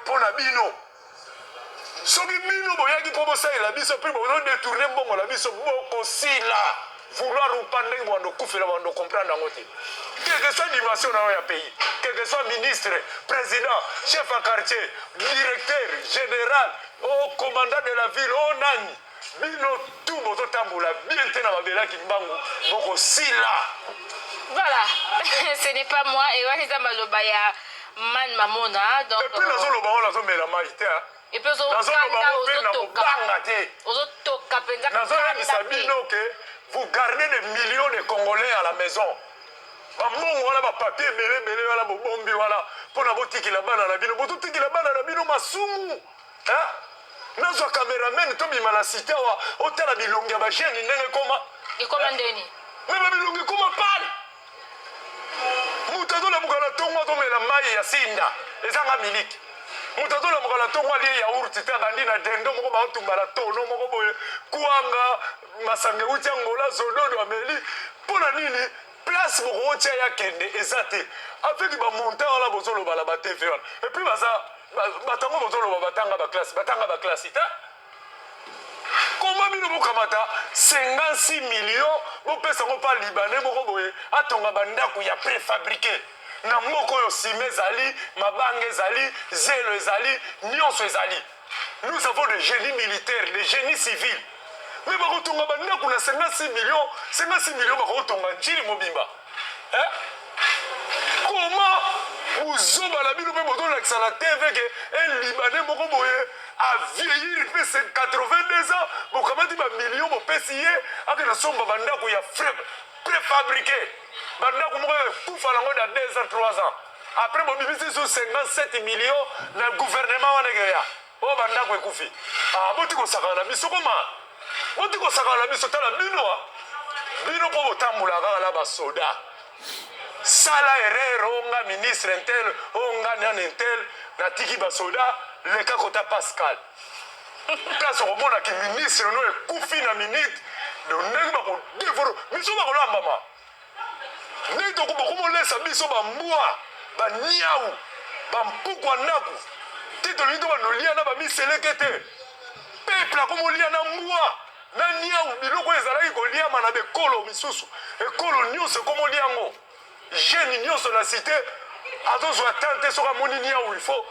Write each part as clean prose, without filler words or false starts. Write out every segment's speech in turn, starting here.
pour la bino. Soki bino boyaki po bosalela biso pe bozo détourner mbongo la biso boko sila vouloir upande bondo kufela bondo comprendre yango te. Quelle que soit dimension na ya pays, quel que soit ministre, président, chef à quartier, directeur général, au commandant de la ville, au nani bino tout bozo tambola bien te na babela ki mbango boko sila. Voilà, ce n'est pas moi et ouais c'est maloba ya man mamona donc. Et puis nazo loba on nazo mela maïté. Et puis nazo vous gardez des millions de Congolais à la maison. Bamongo wana ba papier belé wana bombi wana pona botiki la bana na bino botiki la bana na bino masumu. Hein? Nazo cameraman to bima la cité wa hôtel bilonga ba jeune ndenge koma. Et comment ndeni? Mais ba bilonga koma pale. Mutazo la mukala tongo to mela mai ya sinda. Ezanga miliki. Mutazo la mukala tongo ali ya urti ta bandi na dendo moko ba otumbala tono moko boye kuanga masange utangola zododo ameli pona nini place moko tia ya kende ezate avec ba montant la bozolo bala ba TV et puis baza batango bozolo batanga ba classe ita comment bino bokamata 56 millions bo pesa ngo pa libanais moko boye atonga bandaku ya préfabriqué na moko yo ciment ezali mabange ezali zelo ezali nyonso ezali. Nous avons des génies militaires, des génies civils. Mais ba kotonga bandaku na 56 millions ba kotonga njili mobimba. Hein? Comment vous la bino pe boto lakisa la TV que un libanais moko boye a vieilli il fait 82 ans bo kamati ba millions bo pesiye akena somba bandaku ya préfabriqué. Bandaku moko kufa lango da 2 ans 3 ans. Après bo bibisi sur 57 millions na gouvernement wana ya. O bandaku ekufi. Ah boti ko sakana biso koma. Boti ko sakana biso tala bino po botambula kaka la ba soda. Sala erreur onga ministre intel onga nan intel na tiki ba soda le kakota Pascal. Place au monde qui ministre no ekufi na minute de nenga ko devoro biso ba ko lambama. Ne to ko mo lesa biso ba mwa ba niau ba mpukwa naku. Tito lindo ba nolia na ba miselekete. Peuple ko mo lia na mwa na niau biloko ezalaki ko lia mana be kolo misusu. E kolo nyonso ko mo lia ngo. Jeune nyonso na cité azozwa tante soka moni niau il faut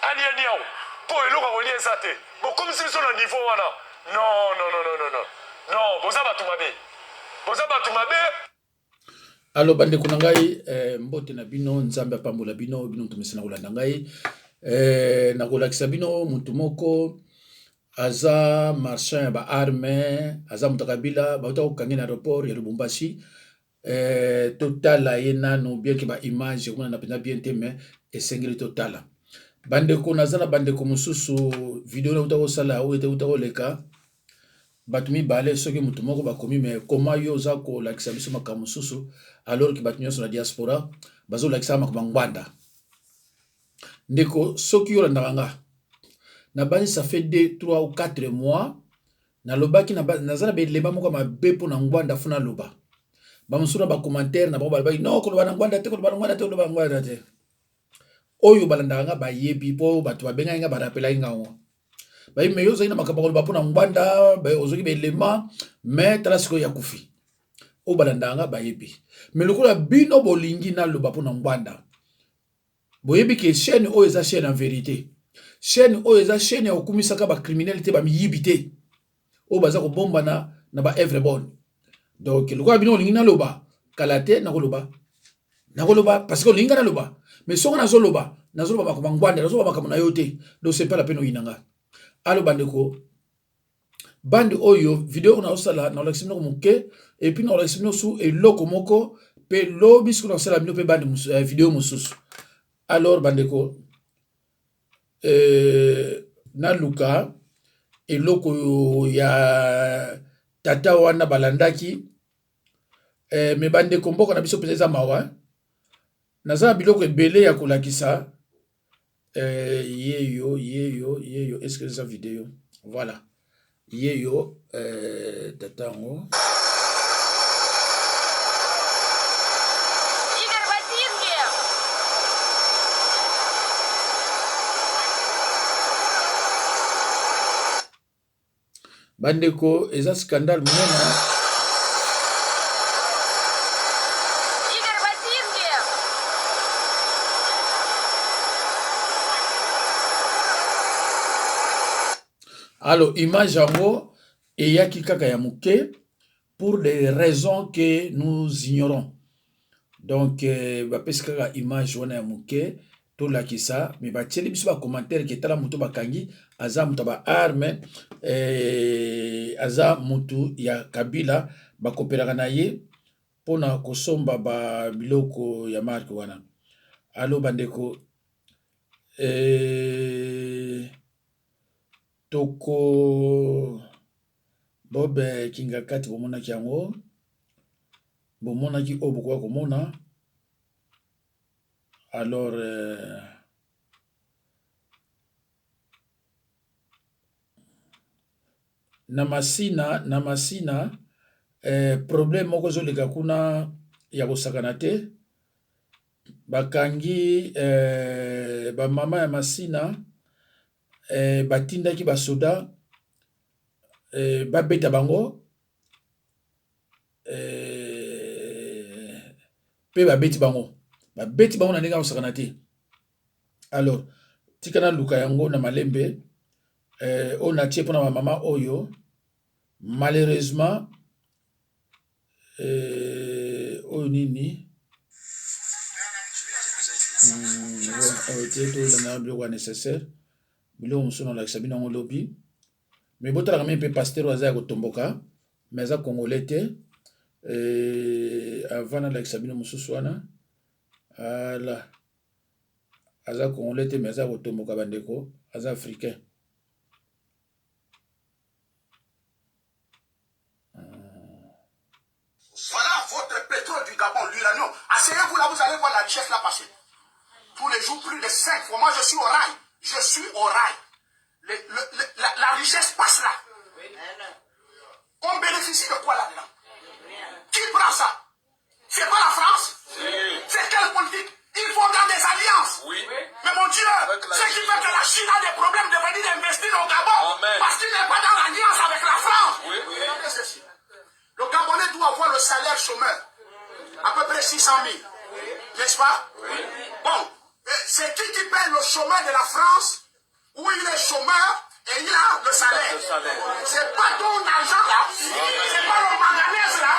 alia niau. Po eloko ko lia ezate. Bon comme si sur le niveau wana. Non, boza batu mabe. Alo bande kuna ngai mbote na bino nzambe apambola bino tumesena kolanda ngai na kolakisa bino mutu moko aza marchand ya ba arme aza mutakabila bauta kokangi na aéroport ya Lubumbashi totala ye nano bien ke ba image kuna na pena bien te mais esengeli totala bande ko nazana bande ko mususu video na utako sala o ete utako leka batumi bale soki mutu moko bakomi mais comment yo za ko lakisa biso makambo mususu alors que batunyo sur la diaspora bazo lakisa makabangwanda ndeko soki yo landanga na bani ça fait 2 3 ou 4 mois na lobaki na nazana be leba moko mabe po na ngwanda funa loba ba musuna ba commentaire na ba bali non ko loba na ngwanda te ko loba na ngwanda te ko loba na ngwanda te oyo balandanga ba yebi po batu babenga nga barapela ngawo ba imeyo zaina makaba ko loba po na ngwanda ba ozoki be lema mais trasiko ya kufi o balandanga ba yebi mais lokola bino bolingi na loba po na ngwanda boyebi ke chaîne o eza chaîne en vérité chaîne o eza chaîne ya okumisaka ba criminalité ba miyibité o baza ko bomba na ba œuvre bonne donc lokola bino olingi na loba kalate na koloba parce que olingi na loba mais songa na zoloba makoma ngwanda nazoba makoma na yote donc c'est pas la peine oyinanga alo bandeko bande oyo vidéo na osala na olakisino moke et puis na olakisino su eloko moko pe lobi siko na osala bino pe bande vidéo mususu alors bandeko na luka eloko ya tata wana balandaki me bandeko mboka na biso peza mawa naza biloko ebele ya kolakisa yeyo est-ce que ça vidéo voilà yeyo tata ngo bandeko eza scandale monene. Alors image yango eyaki kaka ya moke pour des raisons que nous ignorons. Donc bapesi kaka image wana ya moke tolakisa me batieli biso bacommentaire ke tala moto bakangi aza moto ba arme aza motu ya Kabila bakopelaka na ye mpona kosomba biloko ya marque wana. Alo bandeko toko Bob Kingakati bomonaki yango bomonaki oyo bokoka komona. Alors na masina problème moko ezoleka kuna ya kosakana te. Bakangi bamama ya masina batindaki basoda babeta bango pe babeti bango na ndenge ya kosakana te. Alors tikana luka yango na malembe oyo natie mpona bamama oyo malheureusement oyo nini tolanda biloko ya nécessaire biloko mosusu na olakisa bino yango lobi me botalaka mpe paster oyo aza ya kotomboka me aza congolais te. Avant nalakisa bino mosusu wana ala aza congolais te me aza kotomboka bandeko aza africain. Voilà votre pétrole du Gabon, l'uranium. Asseyez-vous là, vous allez voir la richesse là passer. Tous les jours, plus de 5 fois. Moi, je suis au rail. Je suis au rail. La richesse passe là. On bénéficie de quoi là-dedans? Qui prend ça? C'est pas la France? C'est quelle politique? Il faut dans des alliances. Oui. Mais mon Dieu, ce qui fait que la Chine a des problèmes de venir investir au Gabon. Amen. Parce qu'il n'est pas dans l'alliance avec la France. Oui. Regardez ceci. Le Gabonais doit avoir le salaire chômeur. À peu près 600 000. N'est-ce pas? Oui. Bon. C'est qui paie le chômeur de la France? Où il est chômeur et il a le salaire. C'est pas ton argent là. C'est pas le manganèse là.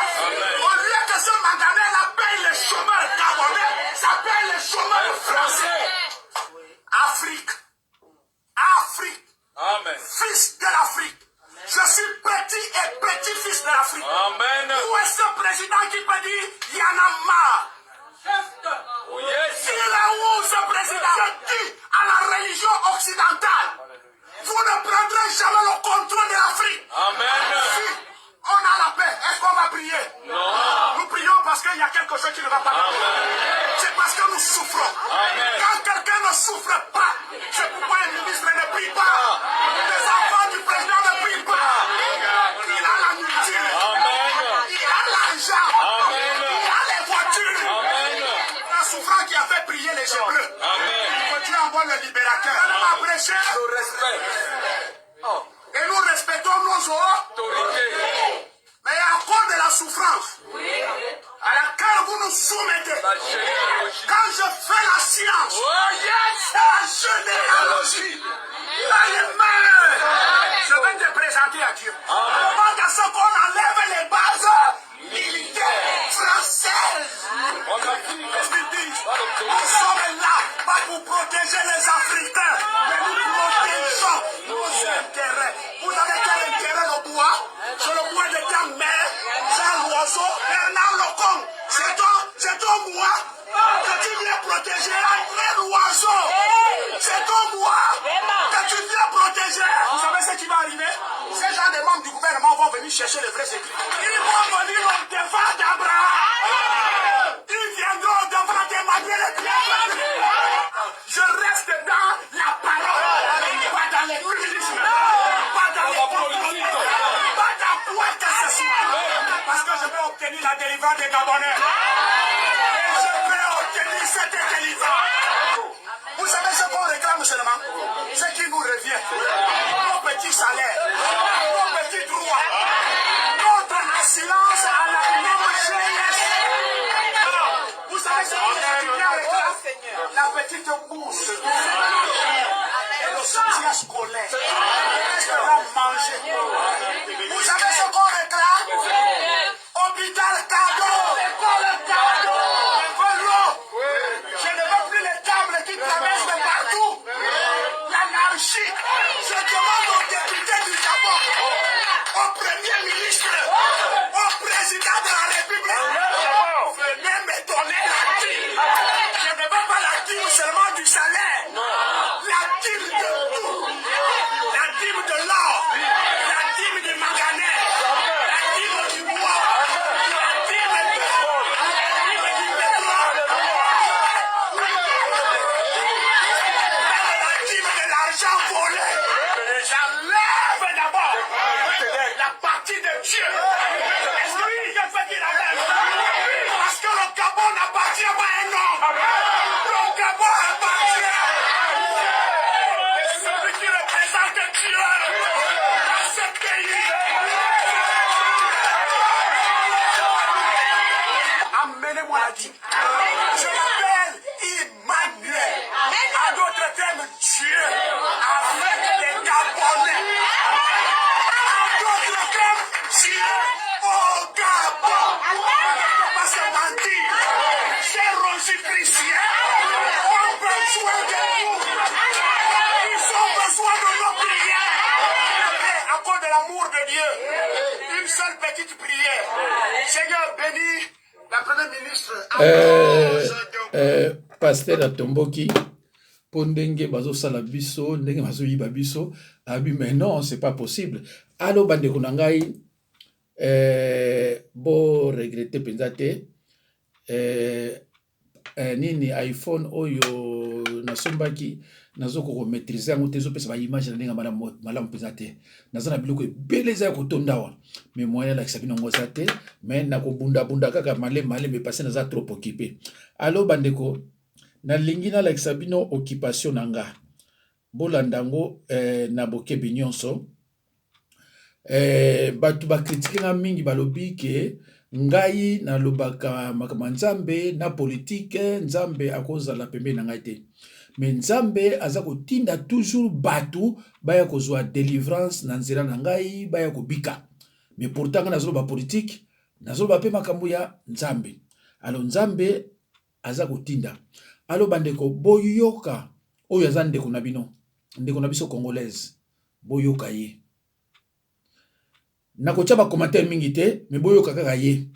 Au lieu que ce manganèse là paye les chômeurs gabonais, ça paye les chômeurs français. Afrique. Afrique. Amen. Fils de l'Afrique. Je suis petit-fils de l'Afrique. Amen. Où est ce président qui peut dire il y en a marre? Oh yes. Il est où ce président? Je dis à la religion occidentale, vous ne prendrez jamais le contrôle de l'Afrique. Amen. Si on a la paix, est-ce qu'on va prier? Non. Nous prions parce qu'il y a quelque chose qui ne va pas. C'est parce que nous souffrons. Amen. Quand quelqu'un ne souffre pas, c'est pourquoi les ministres ne prient pas. Les enfants du président ne prient pas. Il a la nourriture. Il a l'argent. Il a les voitures. Amen. Un souffrant qui a fait prier les Hébreux. Que Dieu envoie le libérateur. On a prêché le respect. Et nous respectons nos autorités. Mais à cause de la souffrance à laquelle vous nous soumettez, quand je fais la science, c'est la généalogie. Je vais te présenter à Dieu. Demande à ce qu'on enlève les bases militaires françaises. Qu'est-ce qu'ils disent? Nous sommes là, pas pour protéger les Africains, mais nous protégeons nos intérêts. Vous avez quel intérêt le bois? C'est le bois de ta mère, c'est l'oiseau, Bernard Lecomte. C'est ton bois que tu viens protéger, l'oiseau. C'est ton bois que tu viens protéger. Vous savez ce qui va arriver? Ces gens des membres du gouvernement vont venir chercher les vrais écrits. Ils vont venir au devant d'Abraham. Ils viendront devant d'Emmanuel et Pierre. Je reste dans la parole, pas dans les crises, pas dans les politiques, pas dans quoi que ce soit. Parce que je vais obtenir la délivrance des Gabonais. Et je vais obtenir cette délivrance. Vous savez ce qu'on réclame seulement? Ce qui nous revient. Nos petits salaires, nos petits bourse et le soutien scolaire. Restera manger. Vous savez ce qu'on réclame? Hôpital cadeau. Je ne veux plus les tables qui traversent de partout. L'anarchie. Je demande aux députés du Gabon, au Premier ministre, au président de la République, venez me donner la dîme. Je ne veux pas la dîme seulement du salaire. La dîme de tout. La dîme de l'or. La dîme du manganèse. La dîme du bois. La dîme du pétrole. La dîme de l'argent volé. J'enlève d'abord la partie de Dieu. Est-ce que je fais dire la même? Parce que le Gabon n'appartient pas à un homme. Le Gabon appartient à celui qui représente Dieu dans ce pays. Amenez-moi la dîme. Je m'appelle Emmanuel. À d'autres termes, Dieu avec les Gabonais. À d'autres termes, Dieu au Gabon. On ne peut pas se mentir. Chers Rosicruciens, ont besoin de nous. Ils ont besoin de nos prières. Et à cause de l'amour de Dieu, une seule petite prière. Seigneur, bénis la première ministre. Pasteur Atomboki, pour ndenge bazosala biso, ndenge bazoyiba biso, abi mais non, c'est pas possible. Allo bandeko na ngai, bo regretter pensate, nini iPhone oyo nasombaki nazoko ko maîtriser yango te zopesa ba image na ndenge malamu penza te nazana biloko ebele eza ya kotondawa mais moyen lakisa bino ngo eza te mais nakobunda kaka maleme passé naza trop occupé. Allo bandeko nalingi nalakisa bino occupation na nga bolanda yango na bokebi nyonso. Bato bakritike nga mingi balobi ke ngai nalobaka makambo nzambe na politike nzambe akozala pembeni na ngai te, mais nzambe aza kotinda toujours bato baya kozwa délivrance na nzela na ngai baya kobika, mais pourtant nga nazoloba politique nazoloba pe makambo ya nzambe. Alors nzambe aza kotinda. Alors bandeko boyoka oyo aza ndeko na bino, ndeko na biso congolaise, boyoka ye. Nakotia ba commentaire mingi te, mais boyoka kaka ye.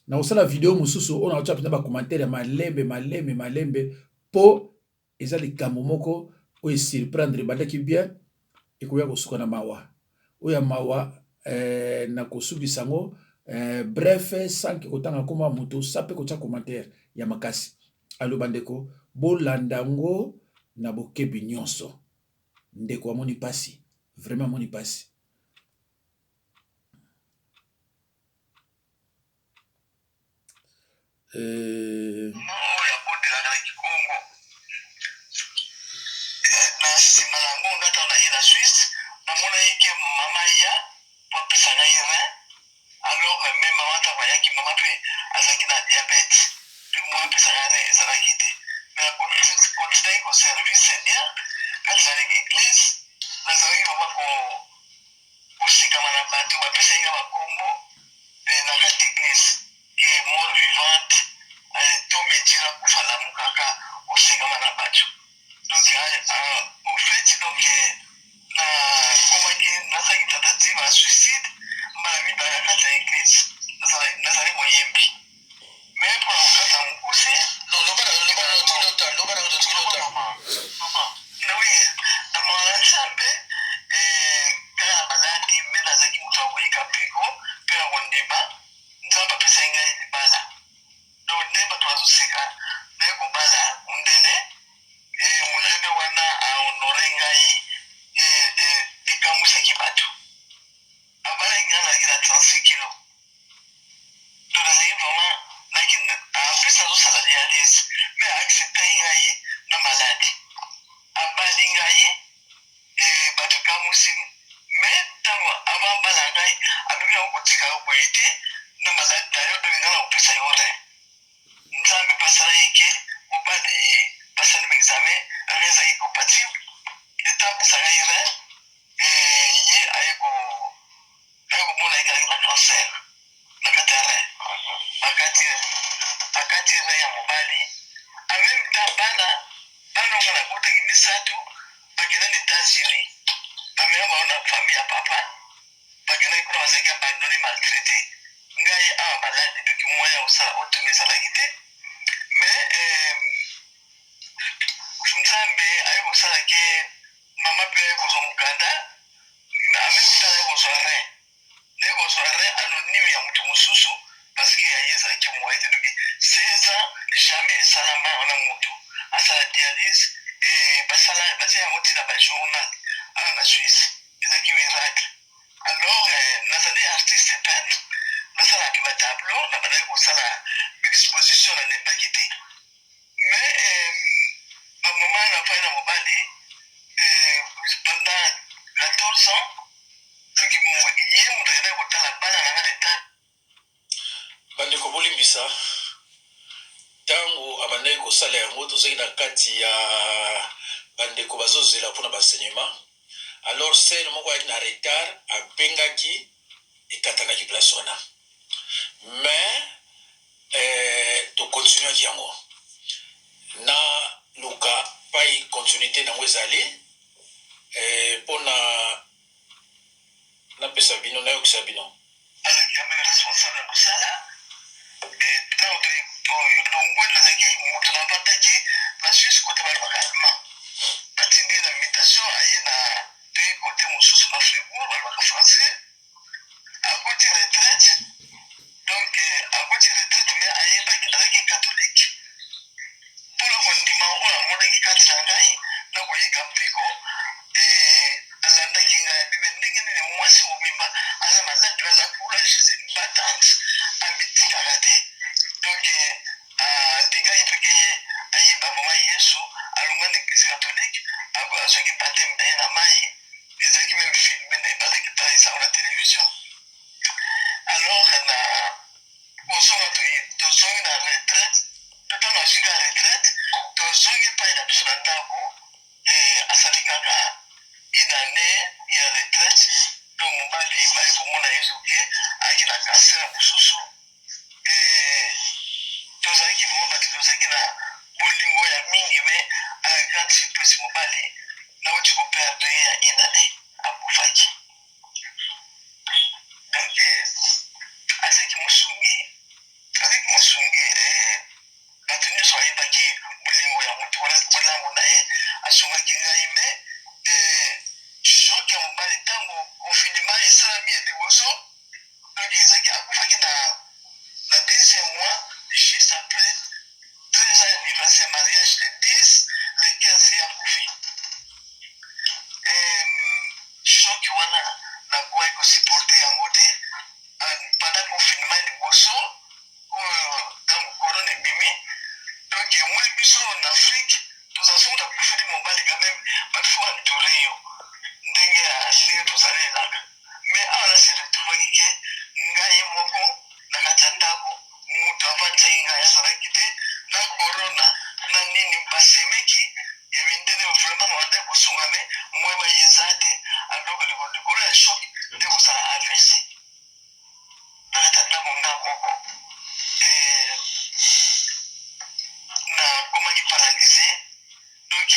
Na osala vidéo mususu ona kotia pena ba commentaire ya malembe po eza likambo moko oyo surprendre bandaki bien ekoya kosuka na mawa. Oya mawa na kosukisa yango bref sans que kotanga koma moto sape kotia commentaire ya makasi. Alo bandeko bolanda ngo na bokebi nyonso. Ndeko amoni pasi, vraiment amoni pasi. États-Unis. Parmi eux, on a une famille à papa. Parce que nous avons abandonné, maltraité. Nous avons malade depuis moyen au salaire, au tenir salarié. Mais, je me sens au salaire que maman peut être au Canada, mais en même temps, au soirée. Les soirées anonymes, il y a beaucoup de sous parce qu'il y a des gens qui ont été 16 ans, jamais salama on a moto. À la dialyse, et parce que là, il y a un journal à la Suisse. Il y a des miracles. Alors, nous avons des artistes peintres. Nous avons un tableau, nous avons une exposition à n'est pas quittée. Mais, ma maman n'a pas eu un mobile pendant 14 ans. Donc, il y a un bandeko bolimbisa ntango abandaki kosala yango tozalaki na kati ya bandeko bazozela mpona baenseignement alors sene moko ayaki na retard abengaki ekatanaki place wana mais tokontinuaki yango na luka pai continuité nango ezali mpona napesa bino nayokisa bino avec un responsable de Moussala. Et quand on a attaqué la Suisse côté allemand. Attendez l'invitation à un pays côté Moussous à Fribourg, à français. À côté retraite. Donc, à côté retraite, mais avec un catholique. Pour le condiment, on a montré 4 ans, on a voyé Gampico. Et Alanda Kinga, et moi, c'est au même Alamazan, tu as la courage, c'est une battante à Miti Karate. Donc, des gars, il peut qu'il y ait pas vraiment Yesu, à l'ombre de l'église catholique, à ceux qui battent dans la maille, des gens qui même filment, mais pas récupérer ça à la télévision. Alors, on a besoin de retraite, tout le temps, on a suivi la retraite, on a pas une absurde d'abo, et à Salikaka. Une année, il y a retraite, donc on va dire, il faut qu'on ait éduqué avec la cancer à Boussoussou. Et tous ceux qui vont battre, tous ceux qui ont bolingo ya mingi, mais à la grande surprise, on va dire, là où tu peux perdre une année à Boufaki. Donc, avec Moussoumi, la tenue soit évacuée, bolingo ya Moutouala, à son mais choc ya mobali ntango confinement esalami ya liboso donc ezalaki akufaki na 10e mois juste après 13 ans anniversaire mariage le 10 le 15 ya kufi choc wana nakoki kosupporte yango te pendant confinement ya liboso oyo ntango corona ebimi donc moi biso en Afrique tozazonga kufeli mobali quand même bafo entouré yo ndenge ya tozalelaka mais awa naseretrouve ke ngai moko na kati ya ndako moto avandisaki ngai azalaki te na corona na nini basemeki ya mindele vraiment mawanda kosungame moi bayeza te aloko likolo ya shok nde kosala AVC na kati ya ndako nga moko nakomaki paralyse donc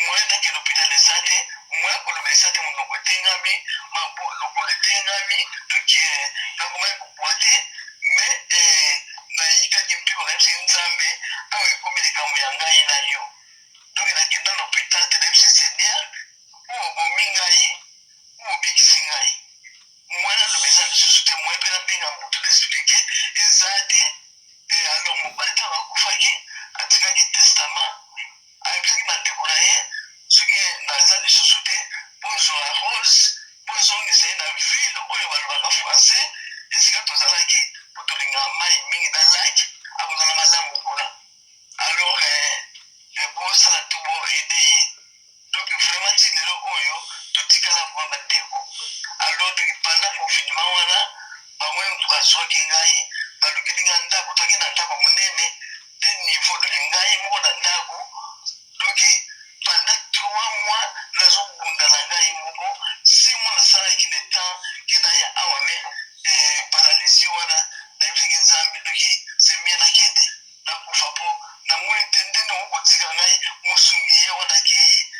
moi naki l'hôpital eza te moi koloba eza te monoko etengami lokolo etengami donc nakomaki kokwa te mais nayikaki mpiko nayebisi nzambe awa ekomi likambo ya ngai na yo donc nakenda na hôpital te nayebisi seigneur oyo obomi ngai oyo obikisi ngai mwana loba eza lisusu te moi mpe nabenga motu naexplike eza te alors mobali ntango akufaki atikaki testament ayebisaki bandeko na ye soki naza lisusu te bozwa rose bozongisa ye na ville oyo balobaka français esika tozalaki po tolingaka mai mingi na lake akozala malamu kuna alors bosala to boede ye donc vraiment ti lelo oyo totikala kwa bandeko alors pendant confinement wana bango motu azwaki ngai balukeli nga ndako toki na ndako monene de niveau donc ngai moko na ndako donc pendant 3 mois nazobunda na ngai moko 6 mois nasalaki le temps ke naya awa me paralysie wana nayebisaki nzambe doki semienaki ete nakufa mpo namoni te ndenge okotika ngai mosungi ye wana akei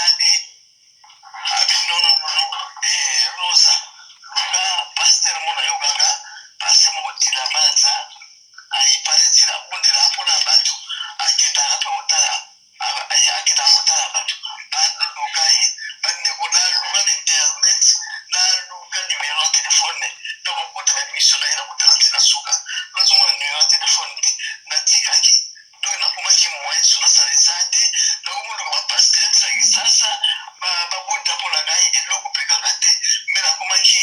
sadi abi nono rosa ka pasteur mona yo gaga pasteur mo tila banza ai parenti la bonde la pona batu akita hapo utala akita utala batu bado lukai bande kuna lugani internet na lugani numero telefone na kukuta na misona ina kutalati na suka lazima numero telefone na tikaki ndio inakumaki mweso na salizati na umuntu kwa pasteur sasa babonda pona ngai eloko pekakate mena kumaki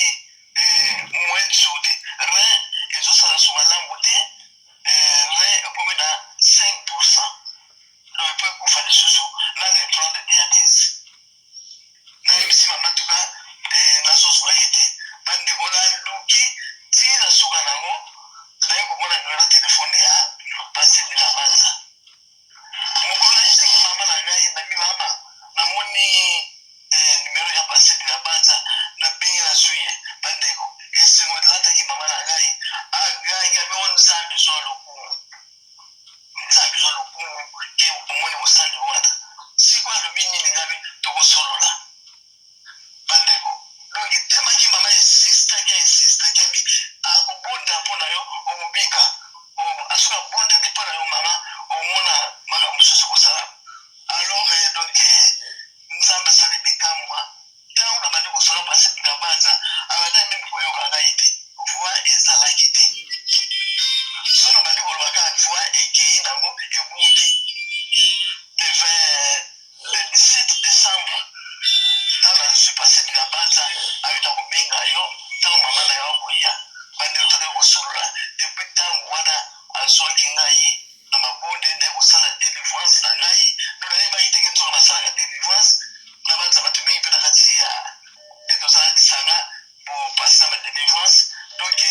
mweso de re ezo sala sumalambo te re comme na 5%. Le peut kufa de susu na reprendre dialyse na misi mama tuka na soso ayete bande bona luki ti na suka nango na yeko mona numero telefone ya passer de la banza mukona ise mama na ngai na mi mama na moni numero ya passer de la banza na bengi na suye bande ko ese mo lata ki mama na ngai aga ya me on zambi so lokumu nzambi zo lokumu ke omoni mosali wana sikwa lobini ningabi tokosolola bandeko donc temaki mama insistaki abi akobonda mpona yo omobika asuka bondeli mpona yo mama omona makambo mosusu kosala alors donc nzambe asali bikamwa ntango na bandi kosola pasi na banza abanda meme koyoka ngai te voi ezalaki te so na bandi kolobaka voi ekei nango ebungi le 17 décembre ntango nazwi pasi na banza ayuta kobenga yo ntango mama na yo akoya bandi otaki kosolola depuis ntango wana azwaki ngai na mabonde naye kosala délivrance na ngai ndo nayebaki teke nzoko nasalaka délivrance na banza bato mingi mpe na kati ya etozalakisanga bopasi na badélivrance donc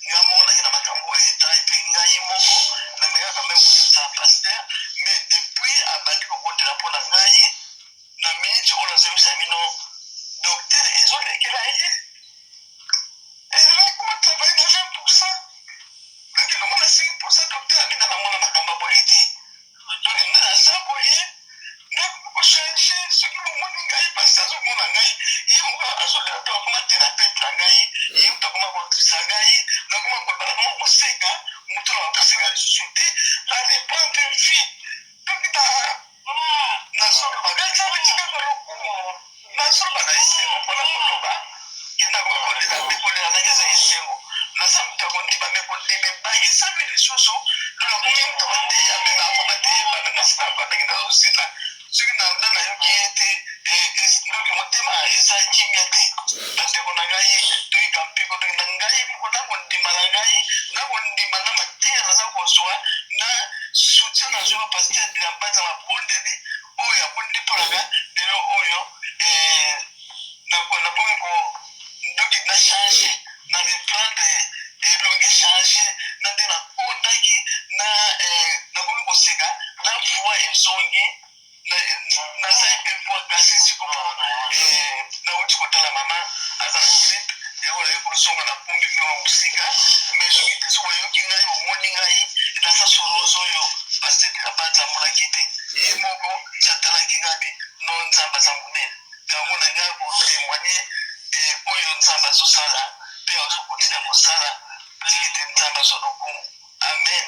nga moko nangi na makambo oyo etai mpe ngai moko namekaka mpe kosa paster mais depuis abandi kobondela mpo na ngai na miniti oyo nazomisa bino docteur ezolekela ye travaille na 20%. Donc namona 5% docteur abinda namona makambo boye te donc nana za boye nakokochange soki bomoni ngai pasi azomona ngai ye moko azolela to akoma thérapeute na ngai ye moto akoma kotisa ngai nakoma koloba nakoma koseka moto na bakoseka lisusu te la reprendre vie donc nazoloba ngai nzambe tikaka lokumu nazoloba na esengo mpona koloba ye nakokolela mpe kolela nanga eza esengo naza moto akondima mpe kondima ebakisami lisusu lola komi moto bateya mpe nakoma teyebana nasinaka ndenge nazosila soki nanda nayoki ye te ndoki motema eza kimia te bandeko na ngai toyika mpiko toki na ngai moko nakondima na ngai nakondima na mateya naza kozwa na soutien nazwi bapaster bilambanza mabondeli oyo abondi mponanga lelo oyo napomi ndoki na change na reprendre elongi change na nde nakondaki nakomi koseka na voi ezongi naza mpe voi kasi sikomo nauti kotala mama aza na gripe yakola ekolosonga na pombi mpewa mosika mais soki te soki oyoki ngai omoni ngai naza sorozo oyo pasete abazambolaki te ye moko satalaki ngabi no nzambe aza monene yango na ngai kotémoigne oyo nzambe azosala mpe azokontinue kosala ete nzambe azolokumu amen.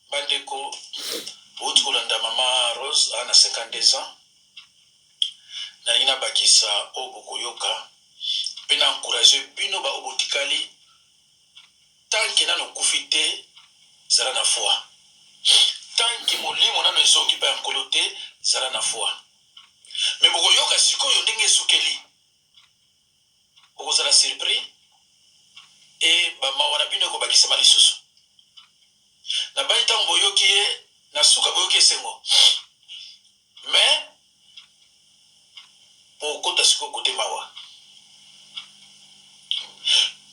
bandeko outi kolanda mama Rose ana 52 ans nalingi nabakisa oyo bokoyoka mpe na encourage bino ba oyo botikali tanke nano okufi te zala na foi tanke molimo nano ezokipa ya nkolo te zala na foi me bokoyoka sikoyo ndenge esukeli okozala surpris e bamawa na bino ekobakisama lisusu na bani ntango boyoki ye na suka boyoki esengo me bokota sikoyo kote mawa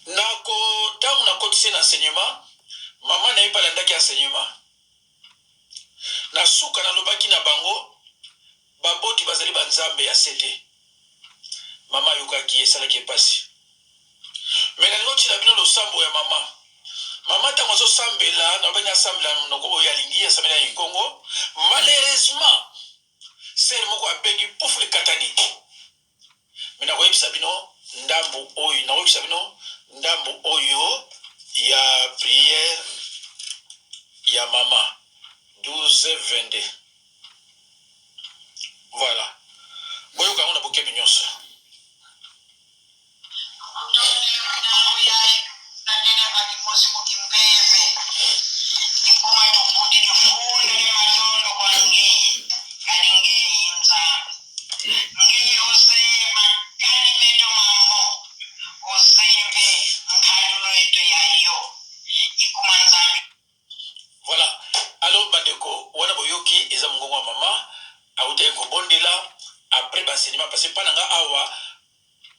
ntango nakotisi na enseignement mama na ye mpe alandaki enseignement na suka nalobaki na bango baboti bazali banzambe ya sete mama ayokaki esalaki epasi me nalingi otina bino losambo ya mama Maman ta mazo sambela na banya sambela noko ya lingi ya sambela ya Congo. Malheureusement, c'est moko abengi pouf ekatani. Mais na ko yebisa bino ndambo oyo, na ko yebisa bino ndambo oyo ya prière ya maman 12-22. Voilà. Boyo ka on a boké binyonso. Voilà. Alors bandeko, wana boyoki eza mongongo mama, aute ko bondela après l'enseignement parce que pananga awa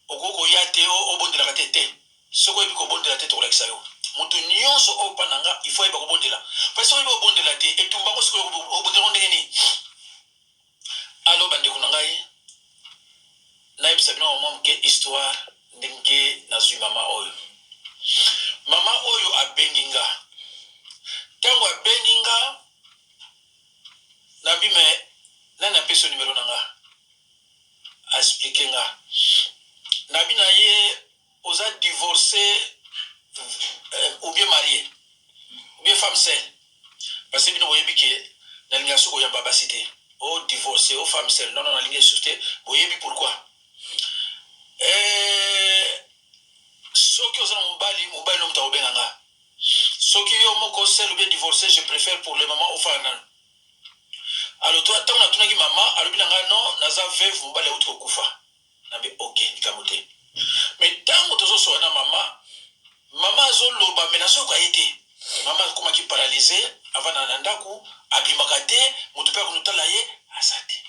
okoko yate o bondela katete. Soko ebi ko bondela tete olakisa yo. Mutu nyonso o pananga il faut eba ko bondela. Parce que eba bondela te etumba ko soko o bondela ndenge ni. Alors bandeko nangai na yebisa bino mama ke histoire ndenge nazwi mama oyo. Mama oyo abenginga. Tango abenginga nabi me nana peso numéro nanga. Expliquer nga. Nabi na ye osa divorcé ou bien marié ou bien femme seule. Parce que bino boyebi ke na linga soko ya babasité. O divorcé o femme seule. Non na linga susté boyebi pourquoi. Soki osa mobali no mta obenga nga. Soki yo moko seul ou bien divorcé, je préfère pour les mamans au fanan. Alors toi tant na tunaki mama alobi nga non naza veuve mobali autre kufa. Nabe OK nikamote. Mais tango tozo so na mama zo loba menaso ka yete. Mama koma ki paralysé avant na ndaku abimaka te mutu pe kunutala ye asate.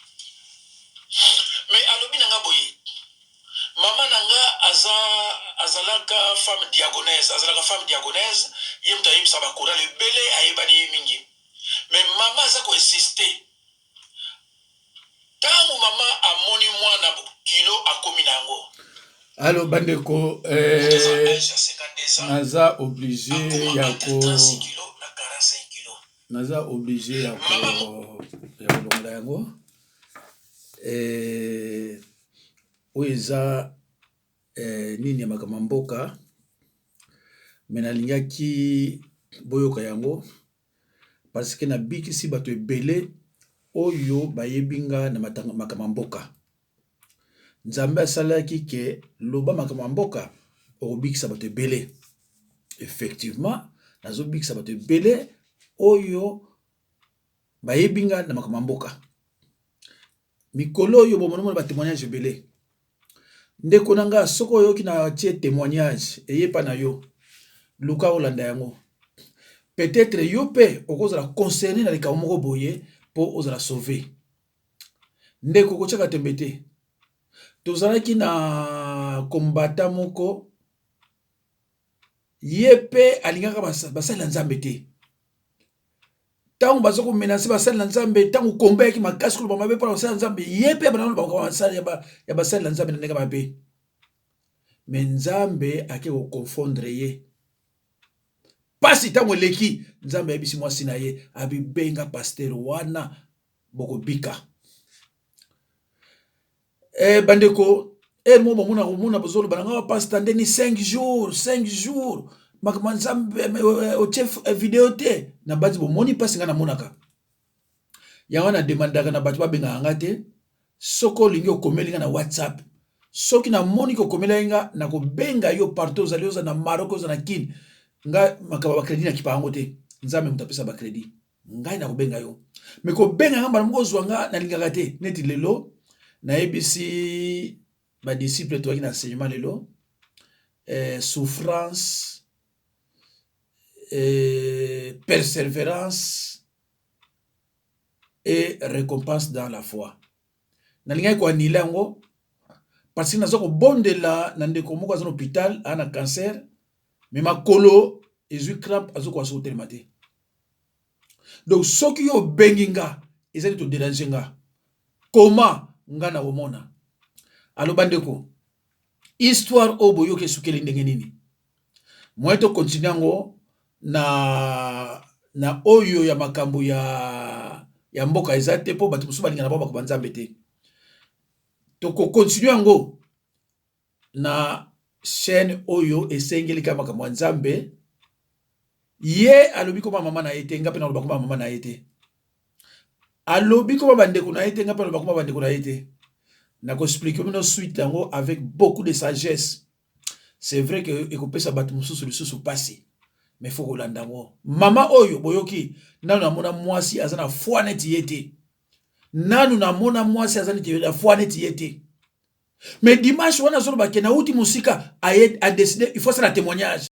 Mais alobi nga boye. Maman nanga azalaka femme diagonaise yemta yim sabakura le belé ayebani mingi. Mais maman za ko insister. Tango maman amoni mwana kilo akomi nango. Allo bandeko naza obligé ya kolongola yango oyo eza nini ya makambo mboka me nalingaki boyoka yango parce que nabikisi bato ebele oyo bayebinga na makambo mboka. Nzambe asalaki ke loba makambo mboka okobikisa bato ebele. Effectivement nazobikisa bato ebele oyo bayebinga na makambo mboka. Mikolo oyo bomonomona ba témoignage ebele. Ndeko nanga soko oyo kina tie témoignage eyepa na yo luka olanda yango. Peut-être yo pe okozala concerné na likambo moko boye po ozala sauver. Ndeko kochaka tembete. Tozalaki na kombata moko yepe alingaka basali na Nzambe te. Tango bazoko menacer basali na Nzambe, tango komba ki makasi ko bamabe pa basali na Nzambe, yepe banano ba basali ya basali na Nzambe ndenge mabe. Mais Nzambe ake ko confondre ye. Pasi tango leki Nzambe yebisi mwasi na ye abibenga pasteur wana boko bika. Bandeko mo mona bozolo bananga pasteur ndeni 5 jours makama Nzambe au chef vidéo te na bati bomoni pasi nga na monaka. Yango na demandaka na batu babenga nga te soko lingi okomelinga na WhatsApp. Soki na moni ko komela nga na ko benga yo partout zalioza na Maroc za na Kin. Nga makaba ba credit na kipango te. Nzambe mutapesa ba credit. Ngai na ko benga yo. Me ko benga nga moko zwanga na lingaka te neti lelo na ABC ba disciple to na enseignement lelo souffrance persévérance et récompense dans la foi. Na linga ko anila ngo parce que nazoko bondela na ndeko moko azana hôpital ana cancer mais makolo ezui crampe azoko aso telemate. Donc soki yo benginga ezali to déranger nga. Comment nga na omona? Alo bandeko. Histoire obo yo ke sukeli ndenge nini? Moi to continue ngo na oyo ya makambo ya mboka eza te po bato mosusu balingana bao bakoba nzambe te. Tokokontinue yango na chaîne oyo esengeli kaka makambo ya nzambe. Ye alobi koma mama na ye te, nga mpe naloba koma mama na ye te. Alobi koma bandeko na ye te, nga mpe naloba koma bandeko na ye te. Nakoexplike bino suite yango avec beaucoup de sagesse. C'est vrai que ekopesa bato mosusu lisusu pasi, mais faut kolanda ngo. Mama oyo boyoki nanu namona mwasi aza na foi neti ye te. Nanu namona mwasi aza na foi neti ye te. Mais dimanche wana zolo bakena uti musika a décidé il faut ça la témoignage.